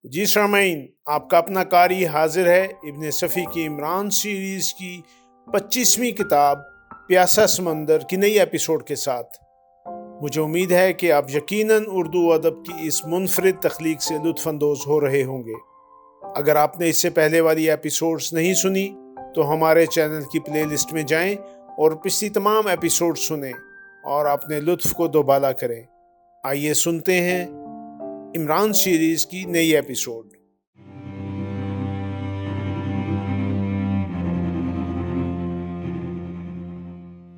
جی سامعین، آپ کا اپنا قاری حاضر ہے ابن صفی کی عمران سیریز کی 25ویں کتاب پیاسا سمندر کی نئی ایپیسوڈ کے ساتھ۔ مجھے امید ہے کہ آپ یقیناً اردو ادب کی اس منفرد تخلیق سے لطف اندوز ہو رہے ہوں گے۔ اگر آپ نے اس سے پہلے والی ایپیسوڈز نہیں سنی تو ہمارے چینل کی پلے لسٹ میں جائیں اور پچھلی تمام ایپیسوڈ سنیں اور اپنے لطف کو دوبالا کریں۔ آئیے سنتے ہیں عمران سیریز کی نئی ایپیسوڈ۔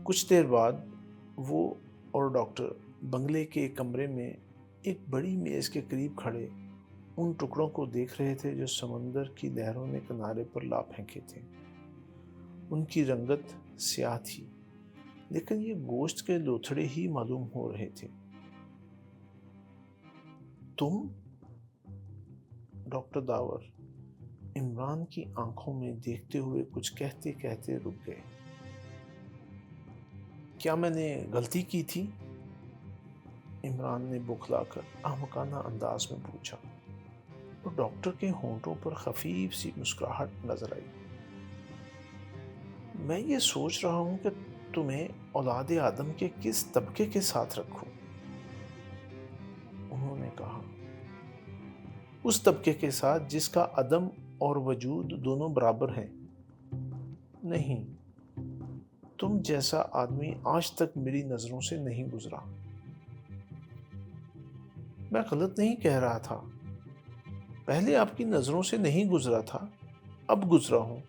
کچھ دیر بعد وہ اور ڈاکٹر بنگلے کے کمرے میں ایک بڑی میز کے قریب کھڑے ان ٹکڑوں کو دیکھ رہے تھے جو سمندر کی لہروں نے کنارے پر لا پھینکے تھے۔ ان کی رنگت سیاہ تھی، لیکن یہ گوشت کے لوتھڑے ہی معلوم ہو رہے تھے۔ تم؟ ڈاکٹر داور عمران کی آنکھوں میں دیکھتے ہوئے کچھ کہتے کہتے رک گئے۔ کیا میں نے غلطی کی تھی؟ عمران نے بکھلا کر احمقانہ انداز میں پوچھا، اور ڈاکٹر کے ہونٹوں پر خفیف سی مسکراہٹ نظر آئی۔ میں یہ سوچ رہا ہوں کہ تمہیں اولاد آدم کے کس طبقے کے ساتھ رکھوں؟ انہوں نے کہا، اس طبقے کے ساتھ جس کا عدم اور وجود دونوں برابر ہیں۔ نہیں، تم جیسا آدمی آج تک میری نظروں سے نہیں گزرا۔ میں غلط نہیں کہہ رہا تھا، پہلے آپ کی نظروں سے نہیں گزرا تھا، اب گزرا ہوں۔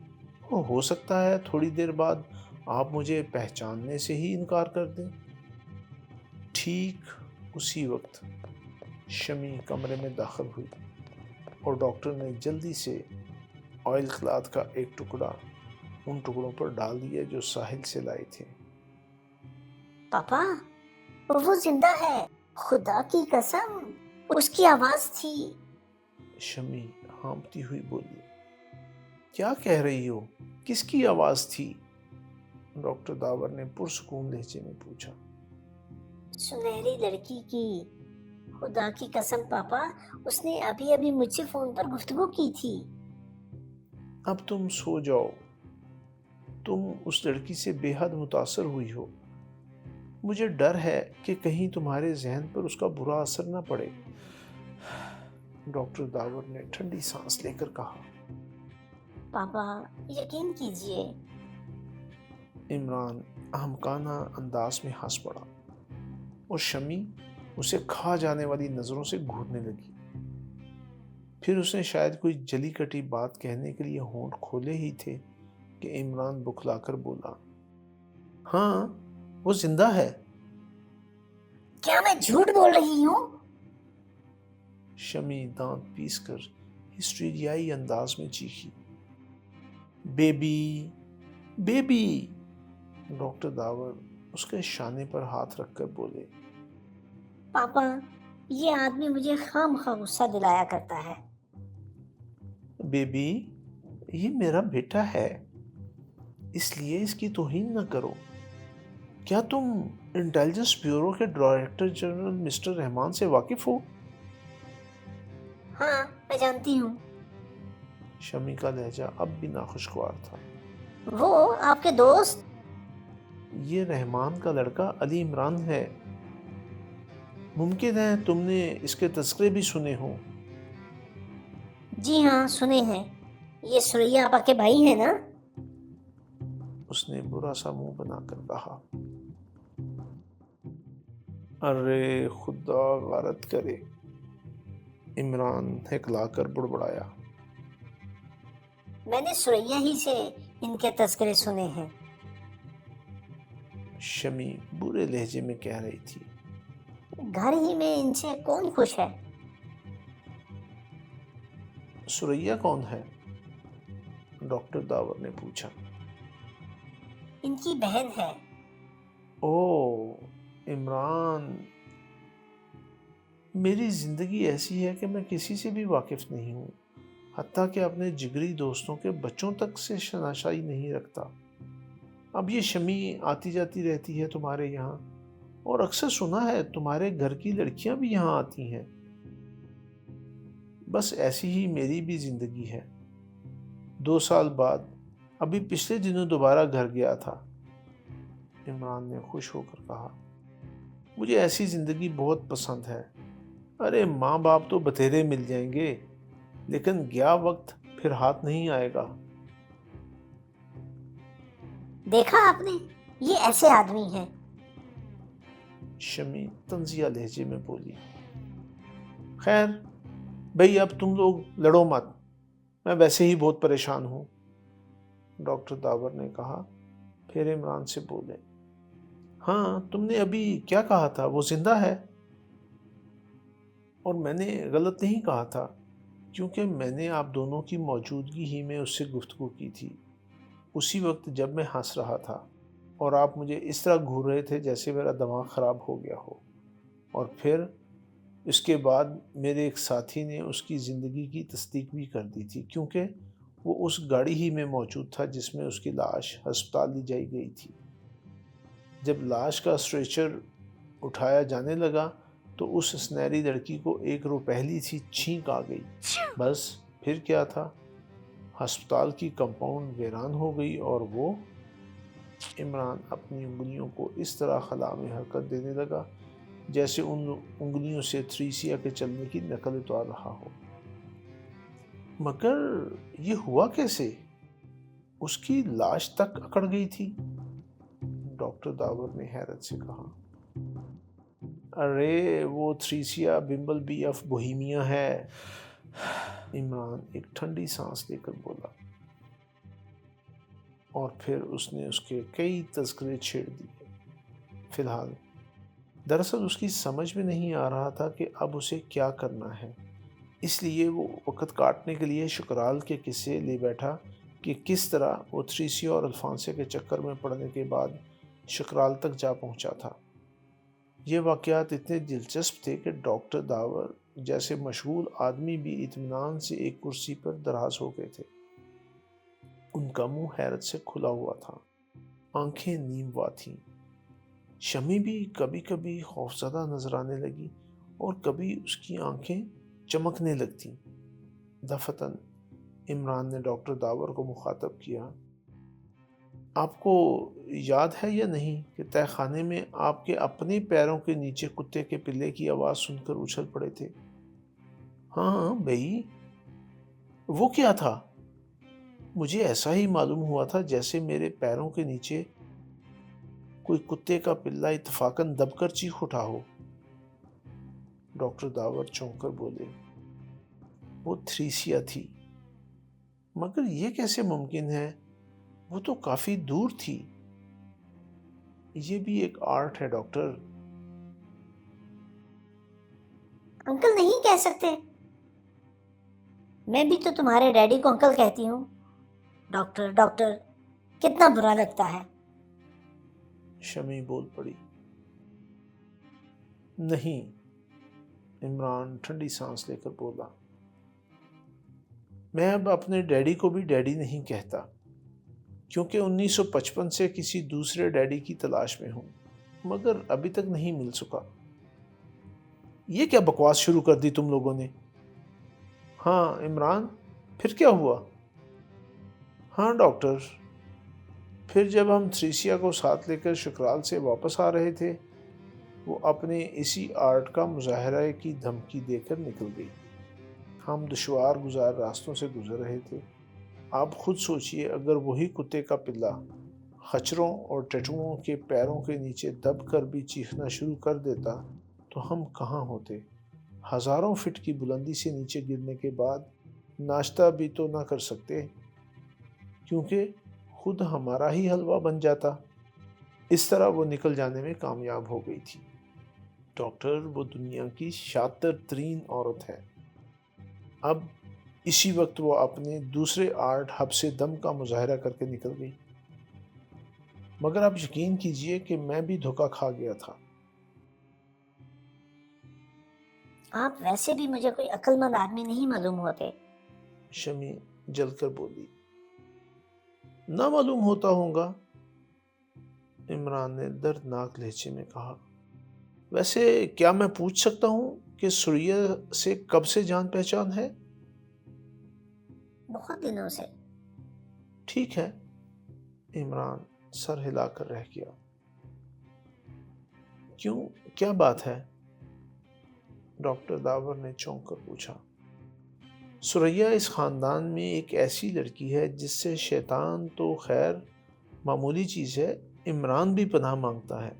ہو سکتا ہے تھوڑی دیر بعد آپ مجھے پہچاننے سے ہی انکار کر دیں۔ ٹھیک اسی وقت شمی کمرے میں داخل ہوئی اور ڈاکٹر نے جلدی سے آئل کلاتھ کا ایک ٹکڑا ان ٹکڑوں پر ڈال دیا جو ساحل سے لائے تھے۔ پاپا، وہ زندہ ہے، خدا کی قسم، اس کی آواز تھی۔ شمی ہانپتی ہوئی بولی، کیا کہہ رہی ہو؟ کس کی آواز تھی؟ ڈاکٹر داور نے پرسکون لہجے میں پوچھا۔ سنہری لڑکی کی، خدا کی قسم پاپا، اس نے ابھی مجھ سے فون پر گفتگو کی تھی۔ اب تم سو جاؤ، تم اس لڑکی سے بے حد متاثر ہوئی ہو۔ مجھے ڈر ہے کہ کہیں تمہارے ذہن پر اس کا برا اثر نہ پڑے۔ ڈاکٹر داور نے ٹھنڈی سانس لے کر کہا۔ پاپا یقین کیجئے۔ عمران احمقانہ انداز میں ہنس پڑا اور شمی اسے کھا جانے والی نظروں سے گھورنے لگی۔ پھر اس نے شاید کوئی جلی کٹی بات کہنے کے لیے ہونٹ کھولے ہی تھے کہ عمران بکھلا کر بولا، ہاں وہ زندہ ہے۔ کیا میں جھوٹ بول رہی ہوں؟ شمی دانت پیس کر ہسٹیریائی انداز میں چیخی، بیبی بیبی۔ ڈاکٹر داور اس کے شانے پر ہاتھ رکھ کر بولے، پاپا یہ آدمی مجھے خواہ غصہ دلایا کرتا ہے۔ بیبی یہ میرا بیٹا ہے، اس لیے اس کی توہین نہ کرو۔ کیا تم انٹیلیجنس بیورو کے ڈائریکٹر جنرل مسٹر رحمان سے واقف ہو؟ ہاں میں جانتی ہوں۔ شمی کا لہجہ اب بھی ناخوشگوار تھا۔ وہ آپ کے دوست؟ یہ رحمان کا لڑکا علی عمران ہے۔ ممکن ہے تم نے اس کے تذکرے بھی سنے ہوں۔ جی ہاں سنے ہیں، یہ سریا آپا کے بھائی ہیں نا؟ اس نے برا سا منہ بنا کر کہا۔ ارے خدا غارت کرے، عمران ہکلا کر بڑبڑایا۔ میں نے سریا ہی سے ان کے تذکرے سنے ہیں۔ شمی برے لہجے میں کہہ رہی تھی، گھر ہی میں ان سے کون خوش ہے؟ سریا کون ہے؟ ڈاکٹر داور نے پوچھا۔ ان کی بہن ہے۔ او عمران، میری زندگی ایسی ہے کہ میں کسی سے بھی واقف نہیں ہوں، حتیٰ کہ اپنے جگری دوستوں کے بچوں تک سے شناسائی نہیں رکھتا۔ اب یہ شمی آتی جاتی رہتی ہے تمہارے یہاں، اور اکثر سنا ہے تمہارے گھر کی لڑکیاں بھی یہاں آتی ہیں۔ بس ایسی ہی میری بھی زندگی ہے۔ 2 سال بعد ابھی پچھلے دنوں دوبارہ گھر گیا تھا۔ عمران نے خوش ہو کر کہا، مجھے ایسی زندگی بہت پسند ہے۔ ارے ماں باپ تو بتھیرے مل جائیں گے، لیکن گیا وقت پھر ہاتھ نہیں آئے گا۔ دیکھا آپ نے، یہ ایسے آدمی ہیں۔ شمی طنزیہ لہجے میں بولی۔ خیر بھئی، اب تم لوگ لڑو مت، میں ویسے ہی بہت پریشان ہوں، ڈاکٹر داور نے کہا، پھر عمران سے بولے، ہاں تم نے ابھی کیا کہا تھا، وہ زندہ ہے؟ اور میں نے غلط نہیں کہا تھا، کیونکہ میں نے آپ دونوں کی موجودگی ہی میں اس سے گفتگو کی تھی، اسی وقت جب میں ہنس رہا تھا اور آپ مجھے اس طرح گھور رہے تھے جیسے میرا دماغ خراب ہو گیا ہو۔ اور پھر اس کے بعد میرے ایک ساتھی نے اس کی زندگی کی تصدیق بھی کر دی تھی، کیونکہ وہ اس گاڑی ہی میں موجود تھا جس میں اس کی لاش ہسپتال لی جائی گئی تھی۔ جب لاش کا اسٹریچر اٹھایا جانے لگا تو اس سنہری لڑکی کو ایک روپہلی سی چھینک آ گئی۔ بس پھر کیا تھا، ہسپتال کی کمپاؤنڈ ویران ہو گئی اور وہ، عمران اپنی انگلیوں کو اس طرح خلا میں حرکت دینے لگا جیسے ان انگلیوں سے تھریسیا کے چلنے کی نقل اتار رہا ہو۔ مگر یہ ہوا کیسے؟ اس کی لاش تک اکڑ گئی تھی، ڈاکٹر داور نے حیرت سے کہا۔ ارے وہ تھریسیا بمبل بی آف بوہیمیا ہے، عمران ایک ٹھنڈی سانس لے کر بولا، اور پھر اس نے اس کے کئی تذکرے چھیڑ دیے۔ فی الحال دراصل اس کی سمجھ میں نہیں آ رہا تھا کہ اب اسے کیا کرنا ہے، اس لیے وہ وقت کاٹنے کے لیے شکرال کے قصے لے بیٹھا کہ کس طرح وہ تھریسیا اور الفانسے کے چکر میں پڑنے کے بعد شکرال تک جا پہنچا تھا۔ یہ واقعات اتنے دلچسپ تھے کہ ڈاکٹر داور جیسے مشغول آدمی بھی اطمینان سے ایک کرسی پر دراز ہو گئے تھے۔ ان کا منہ حیرت سے کھلا ہوا تھا، آنکھیں نیم وا تھیں۔ شمی بھی کبھی کبھی خوفزدہ نظر آنے لگی اور کبھی اس کی آنکھیں چمکنے لگتیں۔ دفتن عمران نے ڈاکٹر داور کو مخاطب کیا، آپ کو یاد ہے یا نہیں کہ تہہ خانے میں آپ کے اپنے پیروں کے نیچے کتے کے پلے کی آواز سن کر اچھل پڑے تھے؟ ہاں بھئی، وہ کیا تھا؟ مجھے ایسا ہی معلوم ہوا تھا جیسے میرے پیروں کے نیچے کوئی کتے کا پلہ اتفاقاً دب کر چیخ اٹھا ہو، ڈاکٹر داور چونک کر بولے، وہ تھریسیا تھی۔ مگر یہ کیسے ممکن ہے؟ وہ تو کافی دور تھی۔ یہ بھی ایک آرٹ ہے ڈاکٹر۔ انکل نہیں کہہ سکتے، میں بھی تو تمہارے ڈیڈی کو انکل کہتی ہوں۔ ڈاکٹر ڈاکٹر کتنا برا لگتا ہے۔ شمی بول پڑی۔ نہیں، عمران ٹھنڈی سانس لے کر بولا، میں اب اپنے ڈیڈی کو بھی ڈیڈی نہیں کہتا، کیونکہ 1955 سے کسی دوسرے ڈیڈی کی تلاش میں ہوں، مگر ابھی تک نہیں مل سکا۔ یہ کیا بکواس شروع کر دی تم لوگوں نے؟ ہاں عمران، پھر کیا ہوا؟ ہاں ڈاکٹر، پھر جب ہم تھریسیا کو ساتھ لے کر شکرال سے واپس آ رہے تھے، وہ اپنے اسی آرٹ کا مظاہرہ کی دھمکی دے کر نکل گئی۔ ہم دشوار گزار راستوں سے گزر رہے تھے۔ آپ خود سوچئے، اگر وہی کتے کا پلہ خچروں اور ٹیٹوؤں کے پیروں کے نیچے دب کر بھی چیخنا شروع کر دیتا تو ہم کہاں ہوتے؟ ہزاروں فٹ کی بلندی سے نیچے گرنے کے بعد ناشتہ بھی تو نہ کر سکتے، کیونکہ خود ہمارا ہی حلوہ بن جاتا۔ اس طرح وہ نکل جانے میں کامیاب ہو گئی تھی۔ ڈاکٹر، وہ دنیا کی شاطر ترین عورت ہے۔ اب اسی وقت وہ اپنے دوسرے آرٹ ہب سے دم کا مظاہرہ کر کے نکل گئی، مگر آپ یقین کیجئے کہ میں بھی دھوکہ کھا گیا تھا۔ آپ ویسے بھی مجھے کوئی عقل مند آدمی نہیں معلوم ہوتے۔ شمی جل کر بولی۔ نہ معلوم ہوتا ہوں گا، عمران نے دردناک لہجے میں کہا۔ ویسے کیا میں پوچھ سکتا ہوں کہ سوریا سے کب سے جان پہچان ہے؟ بہت دنوں سے۔ ٹھیک ہے، عمران سر ہلا کر رہ گیا۔ کیوں، کیا بات ہے؟ ڈاکٹر داور نے چونک کر پوچھا۔ سریا اس خاندان میں ایک ایسی لڑکی ہے جس سے شیطان تو خیر معمولی چیز ہے، عمران بھی پناہ مانگتا ہے۔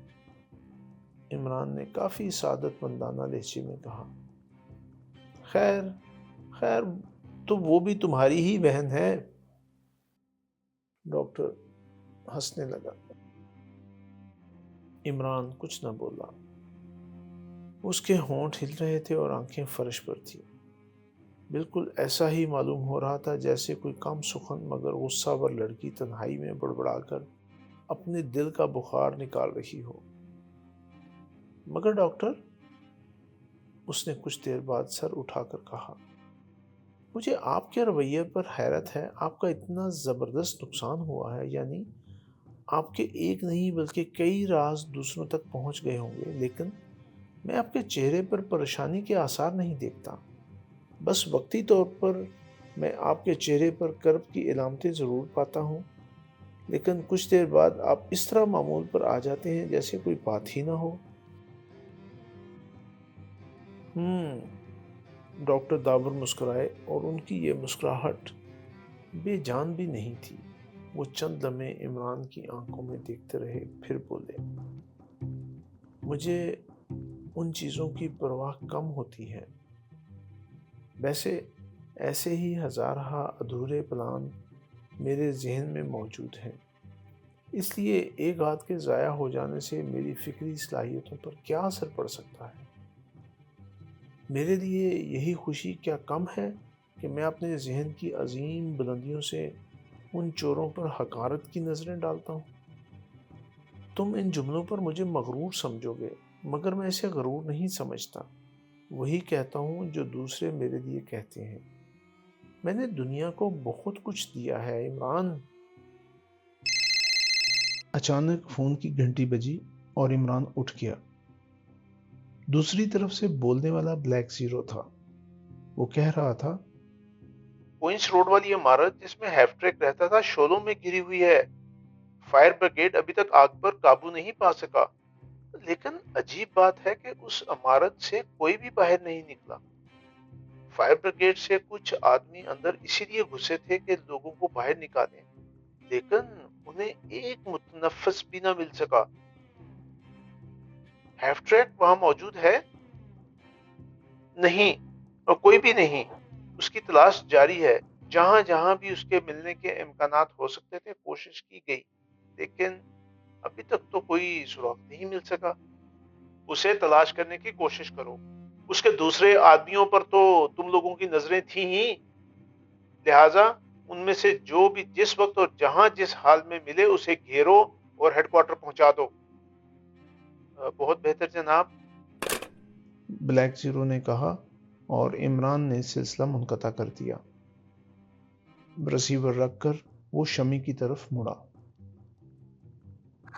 عمران نے کافی سعادت مندانہ لہجے میں کہا۔ خیر خیر، تو وہ بھی تمہاری ہی بہن ہے۔ ڈاکٹر ہنسنے لگا۔ عمران کچھ نہ بولا۔ اس کے ہونٹ ہل رہے تھے اور آنکھیں فرش پر تھیں۔ بالکل ایسا ہی معلوم ہو رہا تھا جیسے کوئی کم سخن مگر غصہ ور لڑکی تنہائی میں بڑبڑا کر اپنے دل کا بخار نکال رہی ہو۔ مگر ڈاکٹر، اس نے کچھ دیر بعد سر اٹھا کر کہا، مجھے آپ کے رویے پر حیرت ہے۔ آپ کا اتنا زبردست نقصان ہوا ہے، یعنی آپ کے ایک نہیں بلکہ کئی راز دوسروں تک پہنچ گئے ہوں گے، لیکن میں آپ کے چہرے پر پریشانی کے آثار نہیں دیکھتا۔ بس وقتی طور پر میں آپ کے چہرے پر کرب کی علامتیں ضرور پاتا ہوں، لیکن کچھ دیر بعد آپ اس طرح معمول پر آ جاتے ہیں جیسے کوئی بات ہی نہ ہو۔ ڈاکٹر داور مسکرائے اور ان کی یہ مسکراہٹ بے جان بھی نہیں تھی۔ وہ چند لمحے عمران کی آنکھوں میں دیکھتے رہے، پھر بولے، مجھے ان چیزوں کی پرواہ کم ہوتی ہے۔ ویسے ایسے ہی ہزارہا ادھورے پلان میرے ذہن میں موجود ہیں، اس لیے ایک ہاتھ کے ضائع ہو جانے سے میری فکری صلاحیتوں پر کیا اثر پڑ سکتا ہے؟ میرے لیے یہی خوشی کیا کم ہے کہ میں اپنے ذہن کی عظیم بلندیوں سے ان چوروں پر حقارت کی نظریں ڈالتا ہوں۔ تم ان جملوں پر مجھے مغرور سمجھو گے، مگر میں اسے غرور نہیں سمجھتا۔ وہی کہتا ہوں جو دوسرے میرے لیے کہتے ہیں۔ میں نے دنیا کو بہت کچھ دیا ہے عمران۔ اچانک فون کی گھنٹی بجی اور عمران اٹھ گیا۔ دوسری طرف سے بولنے والا بلیک زیرو تھا۔ وہ کہہ رہا تھا، کوئنس روڈ والی عمارت جس میں ہیف ٹریک رہتا تھا شعلوں میں گری ہوئی ہے۔ فائر بریگیڈ ابھی تک آگ پر قابو نہیں پا سکا، لیکن عجیب بات ہے کہ اس عمارت سے کوئی بھی باہر نہیں نکلا۔ فائر بریگیڈ سے کچھ آدمی اندر اسی لیے گھسے تھے کہ لوگوں کو باہر نکالیں، لیکن انہیں ایک متنفس بھی نہ مل سکا۔ ہیف ٹریک وہاں موجود ہے؟ نہیں، اور کوئی بھی نہیں۔ اس کی تلاش جاری ہے۔ جہاں جہاں بھی اس کے ملنے کے امکانات ہو سکتے تھے کوشش کی گئی، لیکن ابھی تک تو کوئی سراغ نہیں مل سکا۔ اسے تلاش کرنے کی کوشش کرو۔ اس کے دوسرے آدمیوں پر تو تم لوگوں کی نظریں تھیں ہی، لہٰذا ان میں سے جو بھی جس وقت اور جہاں جس حال میں ملے اسے گھیرو اور ہیڈ کوارٹر پہنچا دو۔ بہت بہتر جناب، بلیک زیرو نے کہا، اور عمران نے سلسلہ منقطع کر دیا۔ رسیور رکھ کر وہ شمی کی طرف مڑا۔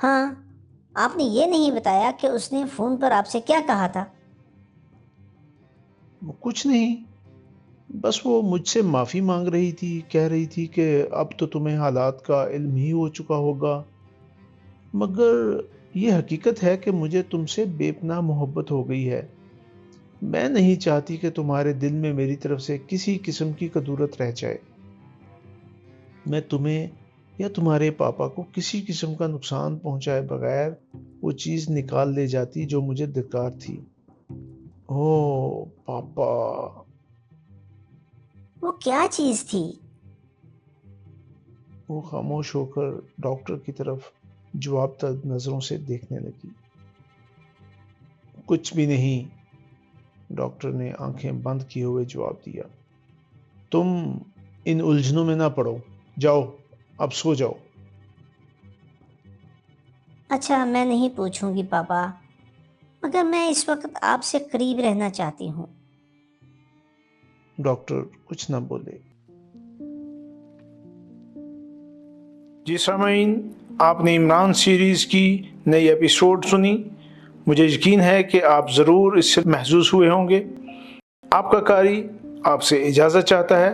ہاں، آپ نے یہ نہیں بتایا کہ اس نے فون پر آپ سے کیا کہا تھا؟ کچھ نہیں، بس وہ مجھ سے معافی مانگ رہی تھی، کہہ رہی تھی کہ اب تو تمہیں حالات کا علم ہی ہو چکا ہوگا، مگر یہ حقیقت ہے کہ مجھے تم سے بے پناہ محبت ہو گئی ہے۔ میں نہیں چاہتی کہ تمہارے دل میں میری طرف سے کسی قسم کی کدورت رہ جائے۔ میں تمہیں یا تمہارے پاپا کو کسی قسم کا نقصان پہنچائے بغیر وہ چیز نکال لے جاتی جو مجھے درکار تھی۔ او پاپا! وہ کیا چیز تھی؟ وہ خاموش ہو کر ڈاکٹر کی طرف جواب طلب نظروں سے دیکھنے لگی۔ کچھ بھی نہیں، ڈاکٹر نے آنکھیں بند کیے ہوئے جواب دیا۔ تم ان الجھنوں میں نہ پڑو، جاؤ اب سو جاؤ۔ اچھا، میں نہیں پوچھوں گی پاپا، مگر میں اس وقت آپ سے قریب رہنا چاہتی ہوں۔ ڈاکٹر کچھ نہ بولے۔ جی سامعین، آپ نے عمران سیریز کی نئی ایپیسوڈ سنی۔ مجھے یقین ہے کہ آپ ضرور اس سے محظوظ ہوئے ہوں گے۔ آپ کا قاری آپ سے اجازت چاہتا ہے۔